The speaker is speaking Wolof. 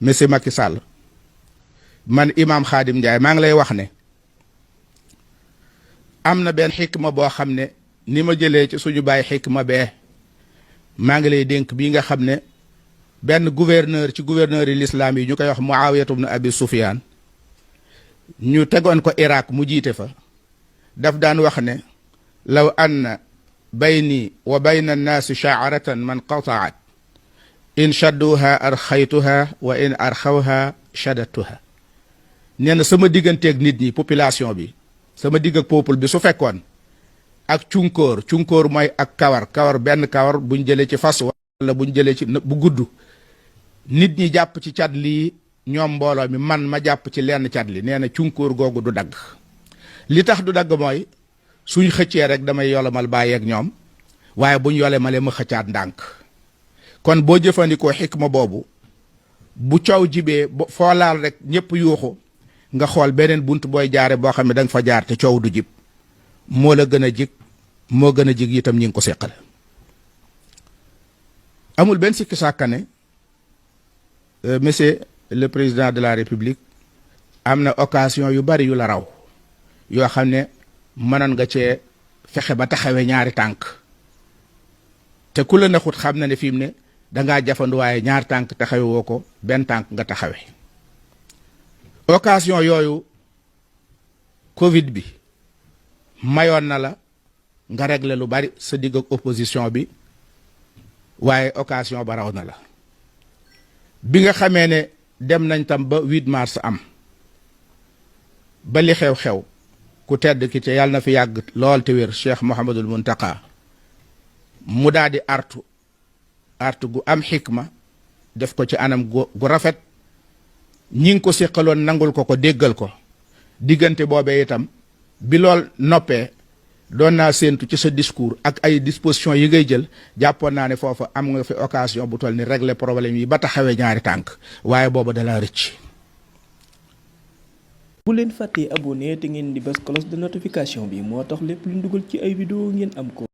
monsieur Macky Sall man Imam Khadim Ndiaye maa ngi lay wax ne am na benn xikma boo xam ne ni ma jëlee ci suñu bàyyi xikma bee maa ngi lay dénk bii nga xam ne benn gouverneur ci gouverneur yi l'islam yi ñu koy wax Muawiyatu ibn Abi Sufyan ñu tegoon ko Irak mu jiite fa daf daan wax ne law anna bayni wa bayna annaasi sha'aratan man qata'at in shadduha arxaytuha wa in arxawha shadatuha nee na sama digganteeg nit ñi population bi sama digg ak peuple bi su fekkoon ak cunkóor mooy ak kawar benn kawar buñ jëlee ci fas wala buñ jëlee ci bu gudd nit ñi jàpp ci cat lii ñoom mbooloo mi man ma jàpp ci lenn cat li nee na cunkóor googu du dagg li tax du dagg mooy suñ xëccee rek damay yolomal bàyyeeg ñoom waaye buñ yolemalee ma xëccaat ndànk kon boo jëfandikoo xikma boobu bu coow jibee foo laal rek ñëpp yuuxu nga xool beneen bunt booy jaare boo xam ne da nga fa jaar te coow du jib moo la gën a jig moo gën a jig itam ñi ngi ko seqal amul benn sikki sàkka ne monsieur le président de la république am na occasion yu bari yu la raw yoo xam ne mënoon nga cee fexe ba taxawee ñaari tànk te ku la naxut xam na ne fi mu ne dangaa jafandu waaye ñaari tànk taxawe woo ko benn tànk nga taxawe occasion yooyu Covid bi mayoon na la nga régler lu bari sa digg ak opposition bi waaye occasion ba raw na la bi nga xamee ne dem nañ tam ba 8 mars am ba li xew-xew ku tedd ki te yàlla na fi yàgg lool te wér Cheikh Mouhamadul Muntaka mu daal di artu gu am xikma def ko ci anam gu rafet ñi ngi ko séqaloon nangul ko déggal ko diggante boobee itam bi lool noppee doon naa séentu ci sa discours ak ay dispositions yi ngay jël jàppoon naa ne foofa am nga fi occasion bu toll ni régler problème yi ba taxawee ñaari tànk waaye booba dalaa rëcc. bu leen fàttee abonné te ngeen di bës cloche de notification bi moo tax lépp lu dugal ci ay vidéo ngeen am ko.